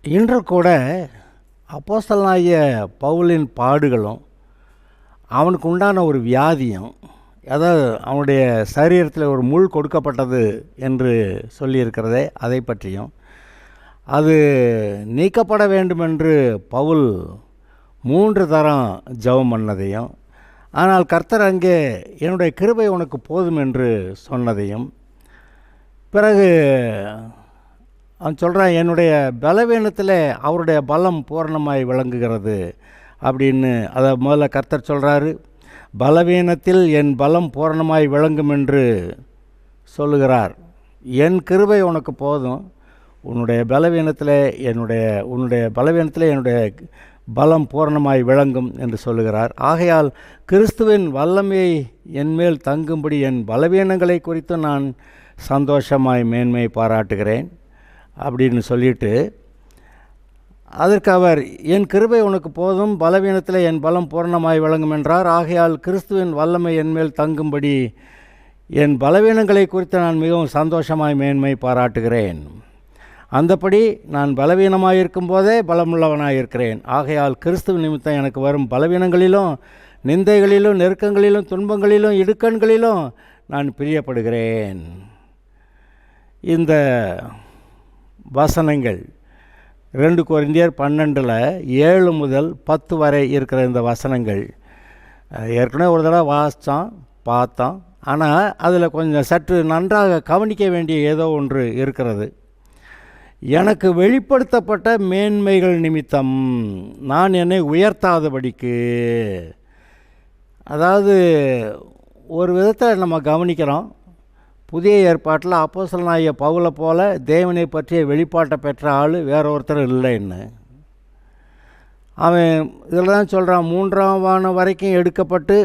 இன்று கூட அப்போஸ்தலனாகிய பவுலின் பாடுகளும் அவனுக்கு உண்டான ஒரு வியாதியும், அதாவது அவனுடைய சரீரத்தில் ஒரு முள் கொடுக்கப்பட்டது என்று சொல்லியிருக்கிறதே அதை பற்றியும், அது நீக்கப்பட வேண்டுமென்று பவுல் 3 தரம் ஜெபம் பண்ணதையும், ஆனால் கர்த்தர் அங்கே என்னுடைய கிருபை உனக்கு போதும் என்று சொன்னதையும், பிறகு அவன் சொல்கிறான், என்னுடைய பலவீனத்தில் அவருடைய பலம் பூரணமாய் விளங்குகிறது அப்படின்னு. அதை முதல்ல கர்த்தர் சொல்கிறாரு, பலவீனத்தில் என் பலம் பூரணமாய் விளங்கும் என்று சொல்லுகிறார். என் கிருபை உனக்கு போதும், உன்னுடைய பலவீனத்தில் என்னுடைய பலம் பூரணமாய் விளங்கும் என்று சொல்லுகிறார். ஆகையால் கிறிஸ்துவின் வல்லமையை என்மேல் தங்கும்படி என் பலவீனங்களை குறித்து நான் சந்தோஷமாய் மேன்மை பாராட்டுகிறேன் அப்படின்னு சொல்லிட்டு, அதற்கு அவர் என் கிருபை உனக்கு போதும், பலவீனத்தில் என் பலம் பூரணமாய் விளங்கும் என்றார். ஆகையால் கிறிஸ்துவின் வல்லமை என்மேல் தங்கும்படி என் பலவீனங்களை குறித்து நான் மிகவும் சந்தோஷமாய் மேன்மை பாராட்டுகிறேன். அந்தபடி நான் பலவீனமாயிருக்கும் போதே பலமுள்ளவனாயிருக்கிறேன். ஆகையால் கிறிஸ்துவ நிமித்தம் எனக்கு வரும் பலவீனங்களிலும் நிந்தைகளிலும் நெருக்கங்களிலும் துன்பங்களிலும் இடுக்கண்களிலும் நான் பிரியப்படுகிறேன். இந்த வசனங்கள் 2 கொரிந்தியர் 12:7 முதல் 10 வரை இருக்கிற இந்த வசனங்கள் ஏற்கனவே ஒரு தடவை பார்த்தோம். ஆனால் அதில் கொஞ்சம் சற்று நன்றாக கவனிக்க வேண்டிய ஏதோ ஒன்று இருக்கிறது. எனக்கு வெளிப்படுத்தப்பட்ட மேன்மைகள் நிமித்தம் நான் என்னை உயர்த்தாதபடிக்கு, அதாவது ஒரு விதத்தை நம்ம கவனிக்கிறோம். புதிய ஏற்பாட்டில் அப்போஸ்தலனாகிய பவுலை போல தேவனை பற்றிய வெளிப்பாட்டை பெற்ற ஆள் வேற ஒருத்தர் இல்லைன்னு அவன் இதில் தான் சொல்கிறான். 3ஆம் வானம் வரைக்கும் எடுக்கப்பட்டு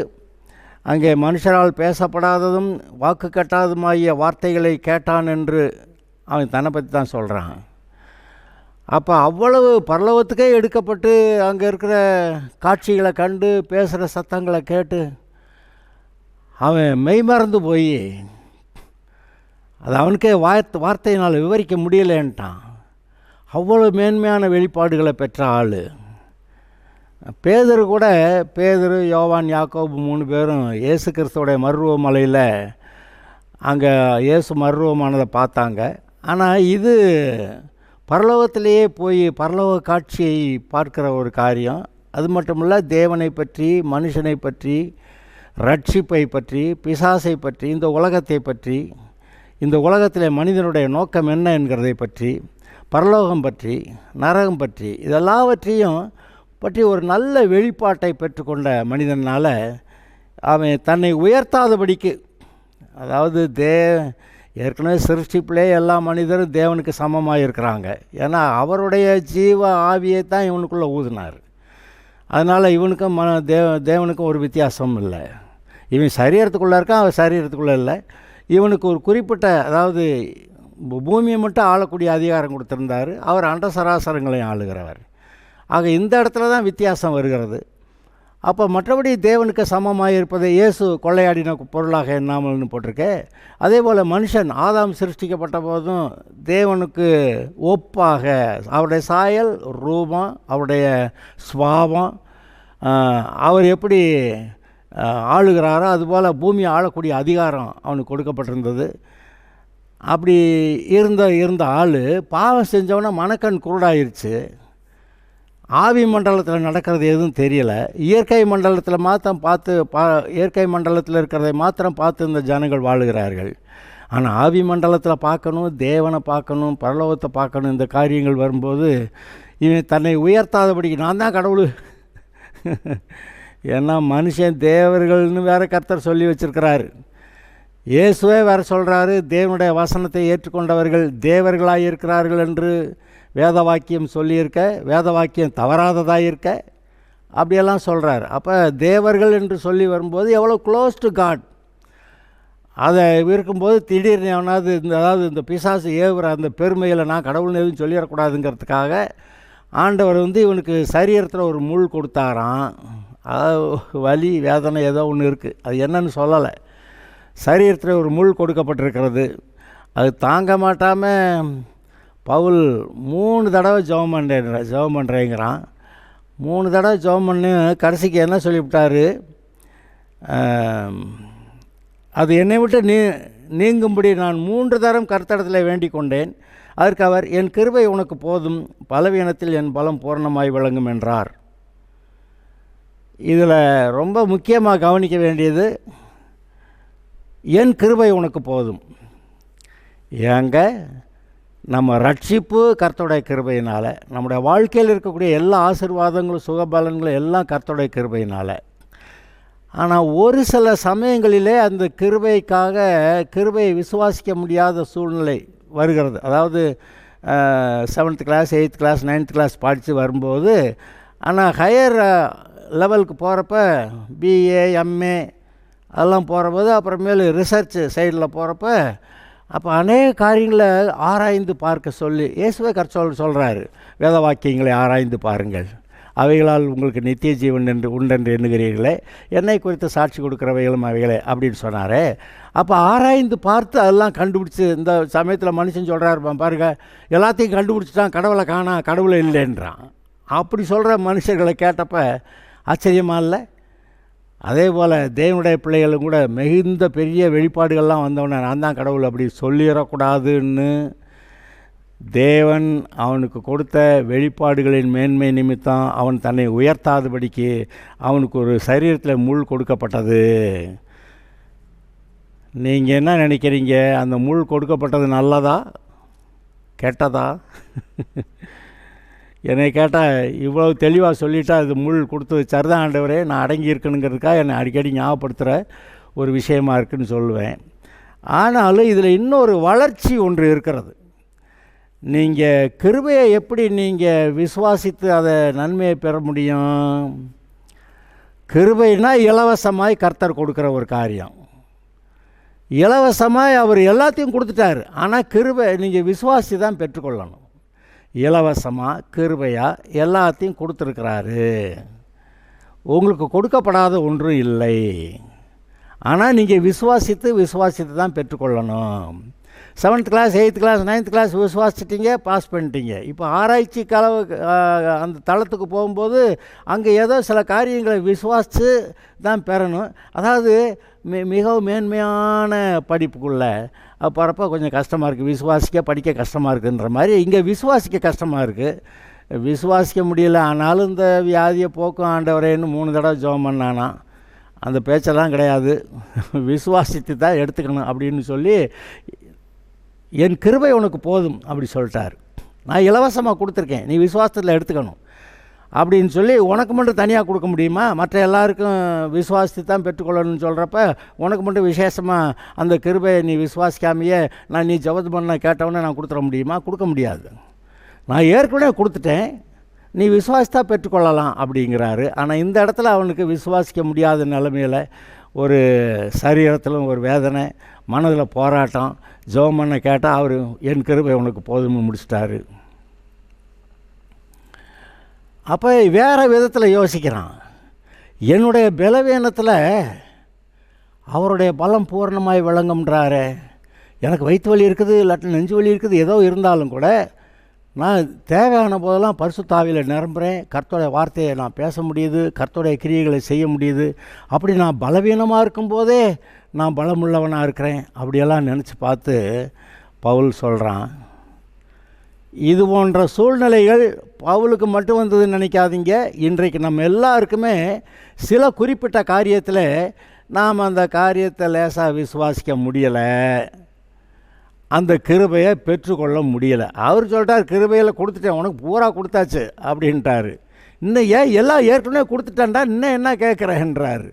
அங்கே மனுஷரால் பேசப்படாததும் வாக்கு கட்டாததுமாகிய வார்த்தைகளை கேட்டான் என்று அவன் தன்னை பற்றி தான் சொல்கிறான். அப்போ அவ்வளவு பரலோகத்துக்கே எடுக்கப்பட்டு அங்கே இருக்கிற காட்சிகளை கண்டு பேசுகிற சத்தங்களை கேட்டு அவன் மெய்மறந்து போய் அது அவனுக்கே வார்த்தையினால் விவரிக்க முடியலேன்ட்டான். அவ்வளோ மேன்மையான வெளிப்பாடுகளை பெற்ற ஆள். பேதுரு கூட, பேதுரு, யோவான், யாக்கோபு 3 பேரும் இயேசு கிறிஸ்துவோடைய மறுரூபமலையில் அங்கே இயேசு மறுரூபமானதை பார்த்தாங்க. ஆனால் இது பரலோகத்திலேயே போய் பரலோக காட்சியை பார்க்குற ஒரு காரியம். அது மட்டும் இல்லை, தேவனை பற்றி, மனுஷனை பற்றி, ரட்சிப்பை பற்றி, பிசாசை பற்றி, இந்த உலகத்தை பற்றி, இந்த உலகத்தில் மனிதனுடைய நோக்கம் என்ன என்கிறதை பற்றி, பரலோகம் பற்றி, நரகம் பற்றி, இதெல்லாவற்றையும் பற்றி ஒரு நல்ல வெளிப்பாட்டை பெற்றுக்கொண்ட மனிதனால் அவன் தன்னை உயர்த்தாதபடிக்கு, அதாவது ஏற்கனவே சிருஷ்டிப்பிலே எல்லா மனிதரும் தேவனுக்கு சமமாக இருக்கிறாங்க. ஏன்னா அவருடைய ஜீவ ஆவியை தான் இவனுக்குள்ளே ஊதினார். அதனால் இவனுக்கும் தேவனுக்கும் ஒரு வித்தியாசமும் இல்லை. இவன் சரீரத்துக்குள்ளே இருக்கான், அவன் சரீரத்துக்குள்ளே இல்லை. இவனுக்கு ஒரு குறிப்பிட்ட, அதாவது பூமியை மட்டும் ஆளக்கூடிய அதிகாரம் கொடுத்துருந்தார். அவர் அண்ட சராசரங்களையும் ஆளுகிறவர். ஆக இந்த இடத்துல தான் வித்தியாசம் வருகிறது. அப்போ மற்றபடி தேவனுக்கு சமமாக இருப்பதை இயேசு கொள்ளையாடின பொருளாக எண்ணாமல்னு போட்டிருக்கே. அதே போல் மனுஷன் ஆதாம் சிருஷ்டிக்கப்பட்ட போதும் தேவனுக்கு ஒப்பாக அவருடைய சாயல், ரூபம், அவருடைய சுபாவம், அவர் எப்படி ஆளுகிறாரோ அதுபோல் பூமியை ஆளக்கூடிய அதிகாரம் அவனுக்கு கொடுக்கப்பட்டிருந்தது. அப்படி இருந்த ஆள் பாவம் செஞ்சவன மனக்கண் குருடாயிருச்சு. ஆவி மண்டலத்தில் நடக்கிறது எதுவும் தெரியலை. இயற்கை மண்டலத்தில் மாத்திரம் இயற்கை மண்டலத்தில் இருக்கிறதை மாத்திரம் பார்த்து இந்த ஜனங்கள் வாழுகிறார்கள். ஆனால் ஆவி மண்டலத்தில் பார்க்கணும், தேவனை பார்க்கணும், பரலோகத்தை பார்க்கணும், இந்த காரியங்கள் வரும்போது இவன் தன்னை உயர்த்தாதபடிக்கு நான் தான் கடவுள். ஏன்னா மனுஷன் தேவர்கள்னு வேறு கர்த்தர் சொல்லி வச்சுருக்கிறாரு. இயேசுவே வேறு சொல்கிறாரு, தேவனுடைய வசனத்தை ஏற்றுக்கொண்டவர்கள் தேவர்களாக இருக்கிறார்கள் என்று வேத வாக்கியம் சொல்லியிருக்க, வேத வாக்கியம் தவறாததாக இருக்க, அப்படியெல்லாம் சொல்கிறார். அப்போ தேவர்கள் என்று சொல்லி வரும்போது எவ்வளோ க்ளோஸ் டு காட். அதை இருக்கும்போது திடீர்னு எவனாவது அதாவது இந்த பிசாசு ஏவுற அந்த பெருமையில் நான் கடவுள்னு எதுவும் சொல்லிடக்கூடாதுங்கிறதுக்காக ஆண்டவர் இவனுக்கு சரீரத்தில் ஒரு முள் கொடுத்தாராம். வலி வேதனை ஏதோ ஒன்று இருக்குது, அது என்னன்னு சொல்லலை. சரீரத்தில் ஒரு முள் கொடுக்கப்பட்டிருக்கிறது. அது தாங்க மாட்டாமல் பவுல் 3 தடவை ஜெபம் பண்ணுறேங்கிறான். 3 தடவை ஜெபம் பண்ணி கடைசிக்கு என்ன சொல்லிவிட்டார், அது என்னை விட்டு நீங்கும்படி நான் 3 தரம் கர்த்தரிடத்தில் வேண்டிக் கொண்டேன். அதற்கு அவர், என் கிருபை உனக்கு போதும், பலவீனத்தில் என் பலம் பூரணமாய் விளங்கும் என்றார். இதில் ரொம்ப முக்கியமாக கவனிக்க வேண்டியது, என் கிருபை உனக்கு போதும். ஏங்க, நம்ம ரட்சிப்பு கர்த்தருடைய கிருபையினால், நம்முடைய வாழ்க்கையில் இருக்கக்கூடிய எல்லா ஆசீர்வாதங்களும் சுகபலன்களும் எல்லாம் கர்த்தருடைய கிருபையினால். ஆனால் ஒரு சில சமயங்களிலே அந்த கிருபையை விசுவாசிக்க முடியாத சூழ்நிலை வருகிறது. அதாவது 7th class 8th class 9th class படித்து வரும்போது, ஆனால் ஹையர் லெவலுக்கு போகிறப்ப பிஏ எம்ஏ அதெல்லாம் போகிறபோது, அப்புறமேலு ரிசர்ச் சைடில் போகிறப்ப, அப்போ அநேக காரியங்களை ஆராய்ந்து பார்க்க சொல்லி இயேசுவே சொல்கிறாரு, வேத வாக்கியங்களை ஆராய்ந்து பாருங்கள், அவைகளால் உங்களுக்கு நித்திய ஜீவன் உண்டென்று எண்ணுகிறீர்களே, என்னை குறித்து சாட்சி கொடுக்குறவைகளும் அவைகளே அப்படின்னு சொன்னார். அப்போ ஆராய்ந்து பார்த்து அதெல்லாம் கண்டுபிடிச்சி, இந்த சமயத்தில் மனுஷன் சொல்கிறாரு பாருங்க, எல்லாத்தையும் கண்டுபிடிச்சிட்டான், கடவுளை கடவுளை இல்லைன்றான். அப்படி சொல்கிற மனுஷர்களை கேட்டப்ப ஆச்சரியமாக இல்லை? அதே போல் தேவனுடைய பிள்ளைகளும் கூட மிகுந்த பெரிய வெளிப்பாடுகள்லாம் வந்தவொடனே நான் தான் கடவுள் அப்படி சொல்லிடக்கூடாதுன்னு தேவன் அவனுக்கு கொடுத்த வெளிப்பாடுகளின் மேன்மை நிமித்தம் அவன் தன்னை உயர்த்தாதபடிக்கு அவனுக்கு ஒரு சரீரத்தில் முள் கொடுக்கப்பட்டது. நீங்கள் என்ன நினைக்கிறீங்க, அந்த முள் கொடுக்கப்பட்டது நல்லதா கெட்டதா? என்னை கேட்டால் இவ்வளவு தெளிவாக சொல்லிட்டா அது முள் கொடுத்தது சரிதான் ஆண்டவரே, நான் அடங்கி இருக்கணுங்கிறதுக்காக என்னை அடிக்கடி ஞாபகப்படுத்துகிற ஒரு விஷயமா இருக்குதுன்னு சொல்லுவேன். ஆனாலும் இதில் இன்னொரு வளர்ச்சி ஒன்று இருக்கிறது. நீங்கள் கிருபையை எப்படி நீங்கள் விசுவாசித்து அதை நன்மையை பெற முடியும்? கிருபைனா இலவசமாய் கர்த்தர் கொடுக்குற ஒரு காரியம். இலவசமாய் அவர் எல்லாத்தையும் கொடுத்துட்டார். ஆனால் கிருபை நீங்கள் விசுவாசி தான் பெற்றுக்கொள்ளணும். இலவசமாக கிருபையாக எல்லாத்தையும் கொடுத்துருக்கிறாரு. உங்களுக்கு கொடுக்கப்படாத ஒன்றும் இல்லை. ஆனால் நீங்கள் விசுவாசித்து தான் பெற்றுக்கொள்ளணும். 7th class 8th class 9th class விசுவாசிச்சிட்டிங்க, பாஸ் பண்ணிட்டீங்க. இப்போ ஆராய்ச்சி அந்த தளத்துக்கு போகும்போது அங்கே ஏதோ சில காரியங்களை விசுவாசித்து தான் பெறணும். அதாவது மிகவும் மேன்மையான படிப்புக்குள்ளே போகிறப்ப கொஞ்சம் கஷ்டமாக இருக்குது, விசுவாசிக்க படிக்க கஷ்டமாக இருக்குன்ற மாதிரி இங்கே விசுவாசிக்க கஷ்டமாக இருக்குது. விசுவாசிக்க முடியல. ஆனாலும் இந்த வியாதியை போக்கும் ஆண்டவரேன்னு 3 தடவை ஜெபம் பண்ணானா, அந்த பேச்செல்லாம் கிடையாது, விசுவாசித்து தான் எடுத்துக்கணும் அப்படின்னு சொல்லி, என் கிருபை உனக்கு போதும் அப்படி சொல்லிட்டார். நான் இலவசமாக கொடுத்துருக்கேன், நீ விசுவாசத்தில் எடுத்துக்கணும் அப்படின்னு சொல்லி, உனக்கு மட்டும் தனியாக கொடுக்க முடியுமா? மற்ற எல்லாருக்கும் விசுவாசித்து தான் பெற்றுக்கொள்ளணும்னு சொல்கிறப்ப உனக்கு மட்டும் விசேஷமாக அந்த கிருபையை நீ விசுவாசிக்காமையே நீ ஜெபம் பண்ண கேட்டவொன்னே நான் கொடுத்துட முடியுமா? கொடுக்க முடியாது. நான் ஏற்கனவே கொடுத்துட்டேன், நீ விசுவாசித்தா பெற்றுக்கொள்ளலாம் அப்படிங்கிறாரு. ஆனால் இந்த இடத்துல அவனுக்கு விசுவாசிக்க முடியாத நிலைமையில் ஒரு சரீரத்திலும் ஒரு வேதனை, மனதில் போராட்டம், ஜெபம் பண்ண கேட்டால் அவர் என் கிருபை உனக்கு போதும்னு முடிச்சிட்டாரு. அப்போ வேறு விதத்தில் யோசிக்கிறான். என்னுடைய பலவீனத்தில் அவருடைய பலம் பூர்ணமாய் விளங்கும்ன்றாரு. எனக்கு வயிற்று வலி இருக்குது, இல்லாட்டி நெஞ்சு வலி இருக்குது, ஏதோ இருந்தாலும் கூட நான் தேவையான போதெல்லாம் பரிசுத்த ஆவியில் நிரம்புகிறேன். கர்த்தருடைய வார்த்தையை நான் பேச முடியுது, கர்த்தருடைய கிரியைகளை செய்ய முடியுது. அப்படி நான் பலவீனமாக இருக்கும்போதே நான் பலமுள்ளவனாக இருக்கிறேன் அப்படியெல்லாம் நினச்சி பார்த்து பவுல் சொல்கிறான். இது போன்ற சூழ்நிலைகள் பவுலுக்கு மட்டும் வந்ததுன்னு நினைக்காதீங்க. இன்றைக்கு நம்ம எல்லாருக்குமே சில குறிப்பிட்ட காரியத்தில் நாம் அந்த காரியத்தை லேசாக விசுவாசிக்க முடியலை, அந்த கிருபையை பெற்றுக்கொள்ள முடியலை. அவர் சொல்லிட்டார், கிருபையில் கொடுத்துட்டேன், உனக்கு பூரா கொடுத்தாச்சு அப்படின்ட்டாரு. இன்னும் எல்லாம் ஏற்கனவே கொடுத்துட்டேன்டா, இன்னும் என்ன கேட்குறேன்றாரு.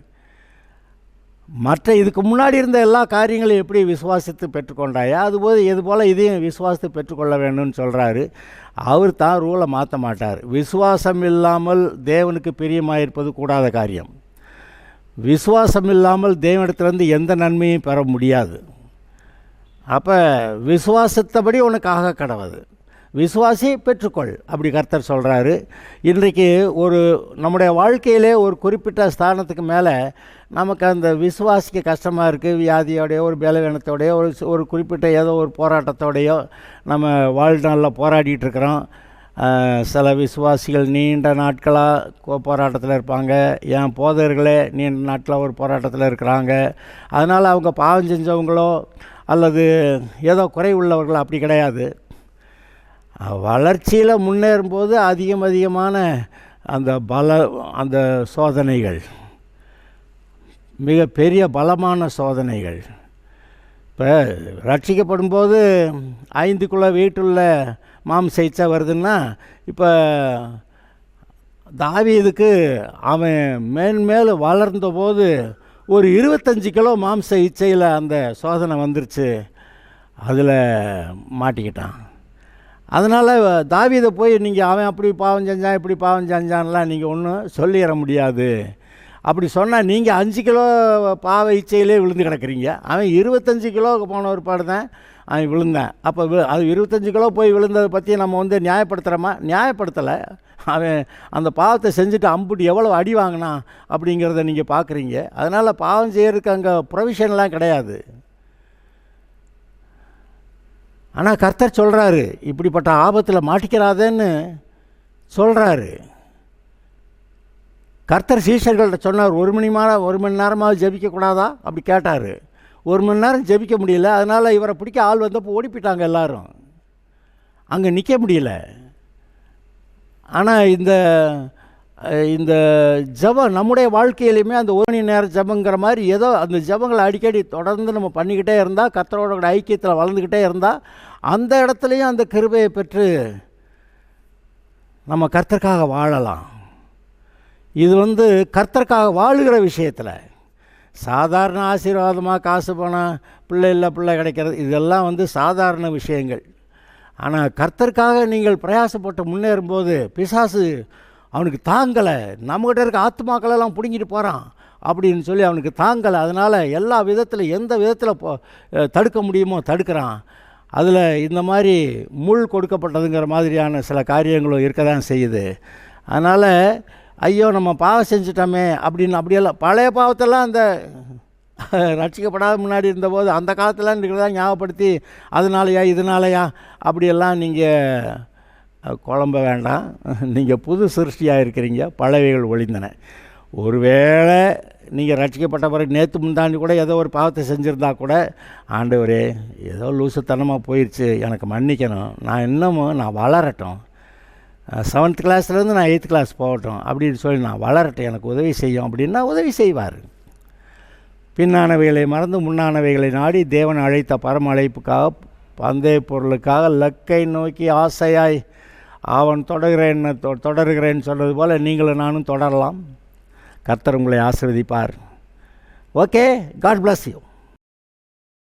மற்ற இதுக்கு முன்னாடி இருந்த எல்லா காரியங்களையும் எப்படி விசுவாசித்து பெற்றுக்கொண்டாயா, அதுபோது இதுபோல் இதையும் விசுவாசித்து பெற்றுக்கொள்ள வேணும்னு சொல்கிறாரு. அவர் தான் ரூலை மாற்ற மாட்டார். விசுவாசம் இல்லாமல் தேவனுக்கு பிரியமாயிருப்பது கூடாத காரியம். விசுவாசம் இல்லாமல் தேவனிடத்திலிருந்து எந்த நன்மையும் பெற முடியாது. அப்போ விசுவாசத்தபடி உனக்கு ஆக கடவுது. விசுவாசி பெற்றுக்கொள், அப்படி கர்த்தர் சொல்கிறாரு. இன்றைக்கு நம்முடைய வாழ்க்கையிலே ஒரு குறிப்பிட்ட ஸ்தானத்துக்கு மேலே நமக்கு அந்த விசுவாசிக்க கஷ்டமாக இருக்குது. வியாதியோடையோ ஒரு பலவீனத்தோடையோ ஒரு குறிப்பிட்ட ஏதோ ஒரு போராட்டத்தோடையோ நம்ம வாழ்நாளில் போராடிட்டு இருக்கிறோம். சில விசுவாசிகள் நீண்ட நாட்களாக போராட்டத்தில் இருப்பாங்க. என் போதர்களே நீண்ட நாட்களாக ஒரு போராட்டத்தில் இருக்கிறாங்க. அதனால் அவங்க பாவம் செஞ்சவங்களோ அல்லது ஏதோ குறை உள்ளவர்களோ அப்படி கிடையாது. வளர்ச்சியில் முன்னேறும்போது அதிகமான அந்த சோதனைகள், மிக பெரிய பலமான சோதனைகள். இப்போ ரட்சிக்கப்படும்போது 5 கிலோ வெயிட்டுள்ள மாம்ச இச்சை வருதுன்னா, இப்போ தாவீதுக்கு அவன் மேன்மேலும் வளர்ந்தபோது ஒரு 25 கிலோ மாம்ச இச்சையில் அந்த சோதனை வந்துருச்சு. அதில் மாட்டிக்கிட்டான். அதனால் தாவீதை போய் நீங்கள் அவன் அப்படி பாவம் செஞ்சான் இப்படி பாவம் செஞ்சான்லாம் நீங்கள் ஒன்றும் சொல்லிட முடியாது. அப்படி சொன்னால் நீங்கள் 5 கிலோ பாவ இச்சையிலே விழுந்து கிடக்குறீங்க. அவன் 25 கிலோவுக்கு போன ஒரு பாடு தான் அவன் விழுந்தேன். அப்போ அது 25 கிலோ போய் விழுந்ததை பற்றி நம்ம நியாயப்படுத்துகிறோமா? நியாயப்படுத்தலை. அவன் அந்த பாவத்தை செஞ்சுட்டு அம்புட்டு எவ்வளோ அடி வாங்கினான் அப்படிங்கிறத நீங்கள் பார்க்குறீங்க. அதனால் பாவம் செய்கிறதுக்கு அங்கே ப்ரொவிஷன்லாம் கிடையாது. ஆனால் கர்த்தர் சொல்கிறாரு, இப்படிப்பட்ட ஆபத்தில் மாட்டிக்கிறாதேன்னு சொல்கிறாரு. கர்த்தர் சீஷர்கள்ட்ட சொன்னார், 1 மணி நேரமாக ஜெபிக்கக்கூடாதா அப்படி கேட்டார். 1 மணி நேரம் ஜெபிக்க முடியல. அதனால் இவரை பிடிக்க ஆள் வந்தப்போ ஓடிப்பிட்டாங்க எல்லாரும். அங்கே நிற்க முடியல. ஆனால் இந்த ஜபம் நம்முடைய வாழ்க்கையிலையுமே அந்த 1 மணி நேரம் ஜபங்கிற மாதிரி ஏதோ அந்த ஜபங்களை அடிக்கடி தொடர்ந்து நம்ம பண்ணிக்கிட்டே இருந்தால், கர்த்தரோட ஐக்கியத்தில் வளர்ந்துக்கிட்டே இருந்தால், அந்த இடத்துலையும் அந்த கிருபையை பெற்று நம்ம கர்த்தருக்காக வாழலாம். இது கர்த்தருக்காக வாழுகிற விஷயத்தில் சாதாரண ஆசீர்வாதமாக காசு பணம் பிள்ளை கிடைக்கிறது இதெல்லாம் சாதாரண விஷயங்கள். ஆனால் கர்த்தருக்காக நீங்கள் பிரயாசப்பட்டு முன்னேறும்போது பிசாசு அவனுக்கு தாங்கலை. நம்மகிட்ட இருக்க ஆத்மாக்களெல்லாம் பிடுங்கிட்டு போகிறான் அப்படின்னு சொல்லி அவனுக்கு தாங்கலை. அதனால் எல்லா விதத்தில் எந்த விதத்தில் தடுக்க முடியுமோ தடுக்கிறான். அதில் இந்த மாதிரி முள் கொடுக்கப்பட்டதுங்கிற மாதிரியான சில காரியங்களும் இருக்க தான் செய்யுது. அதனால் ஐயோ நம்ம பாவம் செஞ்சிட்டோமே அப்படியெல்லாம் பழைய பாவத்தெல்லாம் அந்த ரட்சிக்கப்படாத முன்னாடி இருந்தபோது அந்த காலத்தில் இருக்கிறதா ஞாபகப்படுத்தி அதனாலயா இதனாலயா அப்படியெல்லாம் நீங்கள் குழம்ப வேண்டாம். நீங்கள் புது சிருஷ்டியாக இருக்கிறீங்க, பழையவைகள் ஒழிந்தன. ஒருவேளை நீங்கள் ரட்சிக்கப்பட்ட பிறகு நேற்று முந்தாண்டி கூட ஏதோ ஒரு பாவத்தை செஞ்சுருந்தா கூட, ஆண்டவரே ஏதோ லூசுத்தனமாக போயிடுச்சு, எனக்கு மன்னிக்கணும், நான் வளரட்டும், 7th கிளாஸ்லேருந்து நான் 8th கிளாஸ் போகட்டும் அப்படின்னு சொல்லி நான் வளரட்டும், எனக்கு உதவி செய்யும் அப்படின்னா உதவி செய்வார். பின்னானவைகளை மறந்து முன்னானவைகளை நாடி தேவன் அழைத்த பரம அழைப்புக்காக பந்தய பொருளுக்காக லக்கை நோக்கி ஆசையாய் அவன் தொடருகிறேன்னு சொல்கிறது போல் நீங்களும் நானும் தொடரலாம். கர்த்தர் உங்களை ஆசீர்வதிப்பார். Okay, God bless you.